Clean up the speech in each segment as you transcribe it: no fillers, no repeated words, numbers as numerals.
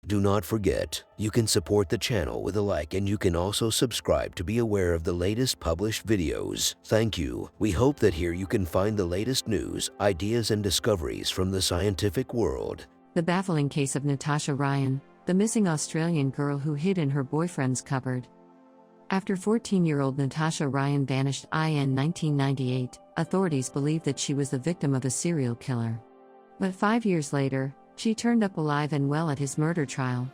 Do not forget, you can support the channel with a like, and you can also subscribe to be aware of the latest published videos. Thank you. We hope that here you can find the latest news, ideas, and discoveries from the scientific world. The baffling case of Natasha Ryan, the missing Australian girl who hid in her boyfriend's cupboard. After 14-year-old Natasha Ryan vanished in 1998, authorities believed that she was the victim of a serial killer. But 5 years later, she turned up alive and well at his murder trial.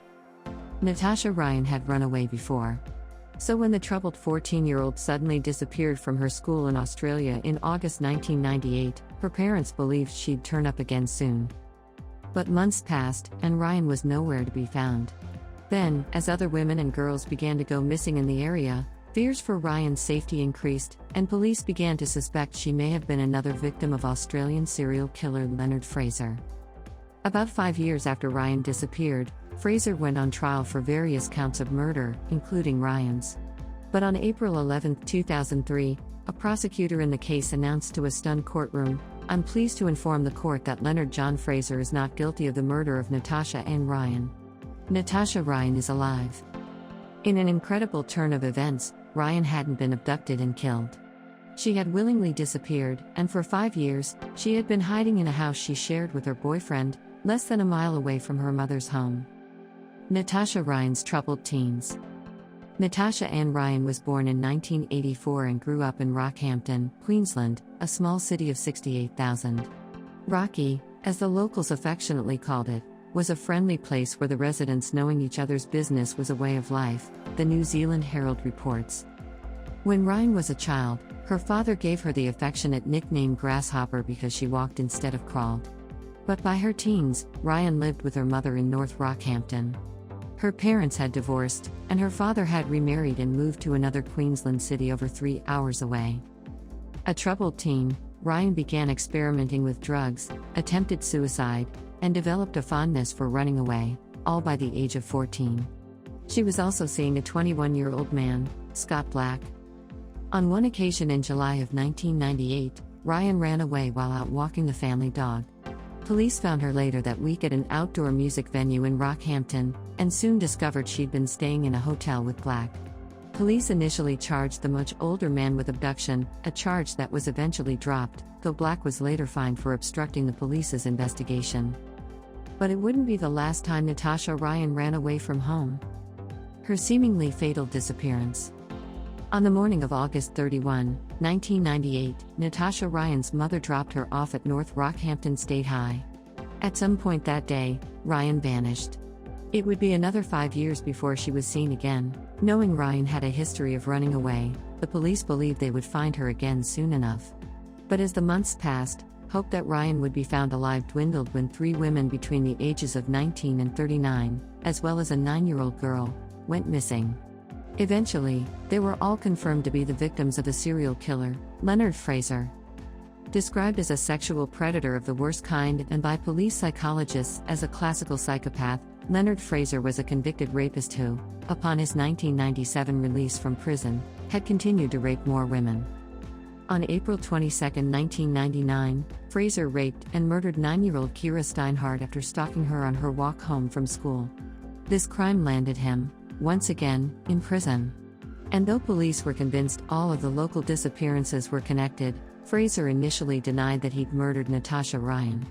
Natasha Ryan had run away before. So when the troubled 14-year-old suddenly disappeared from her school in Australia in August 1998, her parents believed she'd turn up again soon. But months passed, and Ryan was nowhere to be found. Then, as other women and girls began to go missing in the area, fears for Ryan's safety increased, and police began to suspect she may have been another victim of Australian serial killer Leonard Fraser. About 5 years after Ryan disappeared, Fraser went on trial for various counts of murder, including Ryan's. But on April 11, 2003, a prosecutor in the case announced to a stunned courtroom, "I'm pleased to inform the court that Leonard John Fraser is not guilty of the murder of Natasha Ann Ryan. Natasha Ryan is alive." In an incredible turn of events, Ryan hadn't been abducted and killed. She had willingly disappeared, and for 5 years, she had been hiding in a house she shared with her boyfriend, less than a mile away from her mother's home. Natasha Ryan's troubled teens. Natasha Ann Ryan was born in 1984 and grew up in Rockhampton, Queensland, a small city of 68,000. Rocky, as the locals affectionately called it, was a friendly place where the residents knowing each other's business was a way of life, the New Zealand Herald reports. When Ryan was a child, her father gave her the affectionate nickname Grasshopper because she walked instead of crawled. But by her teens, Ryan lived with her mother in North Rockhampton. Her parents had divorced, and her father had remarried and moved to another Queensland city over 3 hours away. A troubled teen, Ryan began experimenting with drugs, attempted suicide, and developed a fondness for running away, all by the age of 14. She was also seeing a 21-year-old man, Scott Black. On one occasion in July of 1998, Ryan ran away while out walking the family dog. Police found her later that week at an outdoor music venue in Rockhampton, and soon discovered she'd been staying in a hotel with Black. Police initially charged the much older man with abduction, a charge that was eventually dropped, though Black was later fined for obstructing the police's investigation. But it wouldn't be the last time Natasha Ryan ran away from home. Her seemingly fatal disappearance. On the morning of August 31, 1998, Natasha Ryan's mother dropped her off at North Rockhampton State High. At some point that day, Ryan vanished. It would be another 5 years before she was seen again. Knowing Ryan had a history of running away, the police believed they would find her again soon enough. But as the months passed, hope that Ryan would be found alive dwindled when 3 women between the ages of 19 and 39, as well as a 9-year-old girl, went missing. Eventually, they were all confirmed to be the victims of a serial killer, Leonard Fraser. Described as a sexual predator of the worst kind and by police psychologists as a classical psychopath, Leonard Fraser was a convicted rapist who, upon his 1997 release from prison, had continued to rape more women. On April 22, 1999, Fraser raped and murdered 9-year-old Kira Steinhardt after stalking her on her walk home from school. This crime landed him, once again, in prison. And though police were convinced all of the local disappearances were connected, Fraser initially denied that he'd murdered Natasha Ryan.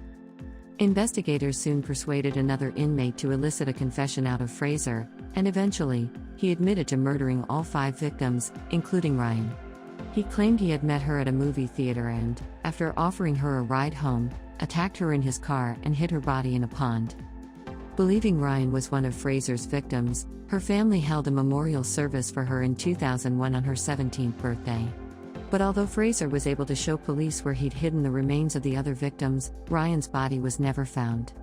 Investigators soon persuaded another inmate to elicit a confession out of Fraser, and eventually, he admitted to murdering all 5 victims, including Ryan. He claimed he had met her at a movie theater and, after offering her a ride home, attacked her in his car and hid her body in a pond. Believing Ryan was one of Fraser's victims, her family held a memorial service for her in 2001 on her 17th birthday. But although Fraser was able to show police where he'd hidden the remains of the other victims, Ryan's body was never found.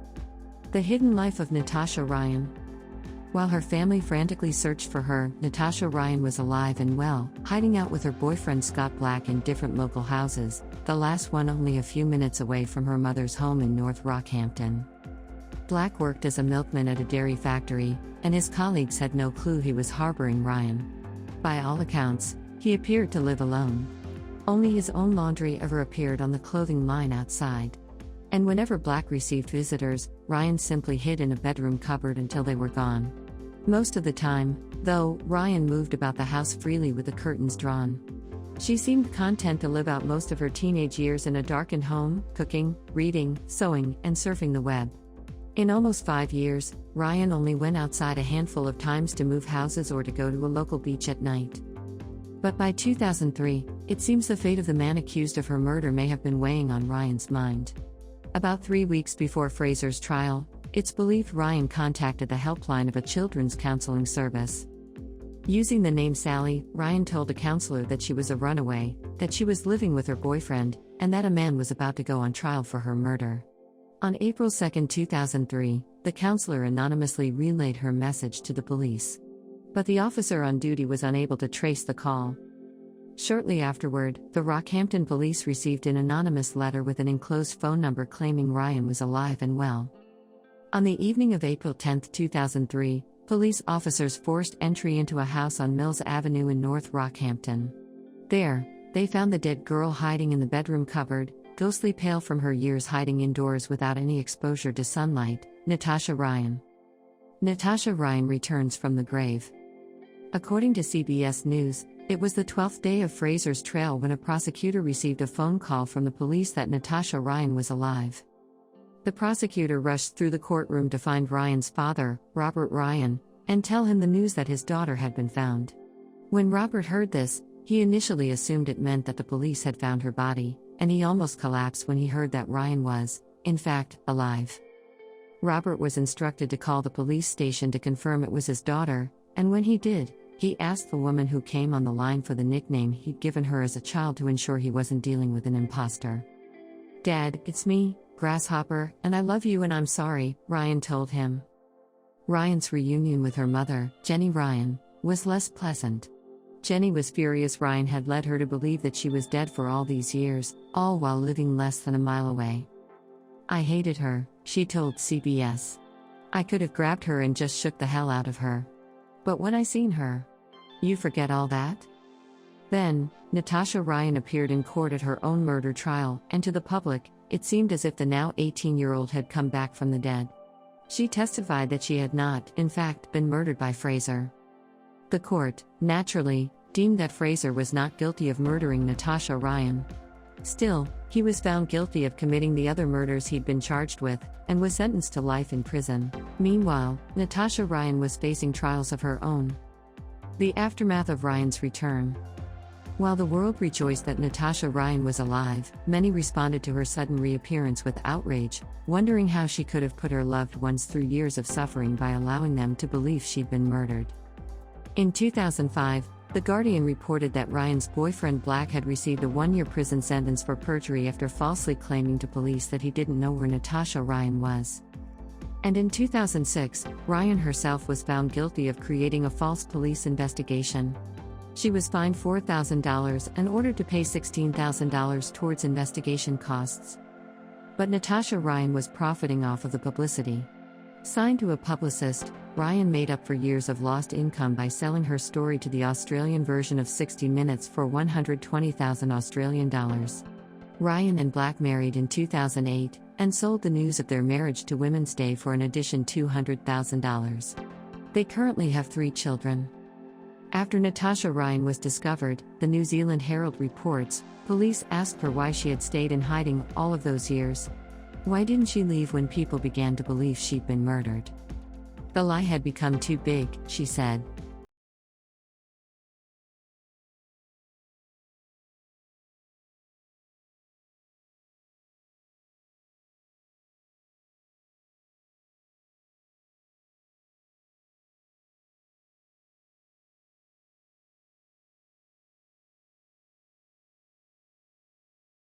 The hidden life of Natasha Ryan. While her family frantically searched for her, Natasha Ryan was alive and well, hiding out with her boyfriend Scott Black in different local houses, the last one only a few minutes away from her mother's home in North Rockhampton. Black worked as a milkman at a dairy factory, and his colleagues had no clue he was harboring Ryan. By all accounts, he appeared to live alone. Only his own laundry ever appeared on the clothing line outside. And whenever Black received visitors, Ryan simply hid in a bedroom cupboard until they were gone. Most of the time, though, Ryan moved about the house freely with the curtains drawn. She seemed content to live out most of her teenage years in a darkened home, cooking, reading, sewing, and surfing the web. In almost 5 years, Ryan only went outside a handful of times to move houses or to go to a local beach at night. But by 2003, it seems the fate of the man accused of her murder may have been weighing on Ryan's mind. About 3 weeks before Fraser's trial, it's believed Ryan contacted the helpline of a children's counseling service. Using the name Sally, Ryan told a counselor that she was a runaway, that she was living with her boyfriend, and that a man was about to go on trial for her murder. On April 2, 2003, the counselor anonymously relayed her message to the police. But the officer on duty was unable to trace the call. Shortly afterward, the Rockhampton police received an anonymous letter with an enclosed phone number claiming Ryan was alive and well. On the evening of April 10, 2003, police officers forced entry into a house on Mills Avenue in North Rockhampton. There, they found the dead girl hiding in the bedroom cupboard, ghostly pale from her years hiding indoors without any exposure to sunlight, Natasha Ryan. Natasha Ryan returns from the grave. According to CBS News, it was the 12th day of Fraser's trail when a prosecutor received a phone call from the police that Natasha Ryan was alive. The prosecutor rushed through the courtroom to find Ryan's father, Robert Ryan, and tell him the news that his daughter had been found. When Robert heard this, he initially assumed it meant that the police had found her body, and he almost collapsed when he heard that Ryan was, in fact, alive. Robert was instructed to call the police station to confirm it was his daughter, and when he did, he asked the woman who came on the line for the nickname he'd given her as a child to ensure he wasn't dealing with an imposter. "Dad, it's me, Grasshopper, and I love you and I'm sorry," Ryan told him. Ryan's reunion with her mother, Jenny Ryan, was less pleasant. Jenny was furious Ryan had led her to believe that she was dead for all these years, all while living less than a mile away. "I hated her," she told CBS. "I could have grabbed her and just shook the hell out of her. But when I seen her..." "You forget all that?" Then, Natasha Ryan appeared in court at her own murder trial, and to the public, it seemed as if the now 18-year-old had come back from the dead. She testified that she had not, in fact, been murdered by Fraser. The court, naturally, deemed that Fraser was not guilty of murdering Natasha Ryan. Still, he was found guilty of committing the other murders he'd been charged with, and was sentenced to life in prison. Meanwhile, Natasha Ryan was facing trials of her own. The aftermath of Ryan's return. While the world rejoiced that Natasha Ryan was alive, many responded to her sudden reappearance with outrage, wondering how she could have put her loved ones through years of suffering by allowing them to believe she'd been murdered. In 2005, The Guardian reported that Ryan's boyfriend Black had received a 1-year prison sentence for perjury after falsely claiming to police that he didn't know where Natasha Ryan was. And in 2006, Ryan herself was found guilty of creating a false police investigation. She was fined $4,000 and ordered to pay $16,000 towards investigation costs. But Natasha Ryan was profiting off of the publicity. Signed to a publicist, Ryan made up for years of lost income by selling her story to the Australian version of 60 Minutes for $120,000 Australian dollars. Ryan and Black married in 2008 and sold the news of their marriage to Women's Day for an additional $200,000. They currently have 3 children. After Natasha Ryan was discovered, the New Zealand Herald reports, police asked her why she had stayed in hiding all of those years. Why didn't she leave when people began to believe she'd been murdered? The lie had become too big, she said.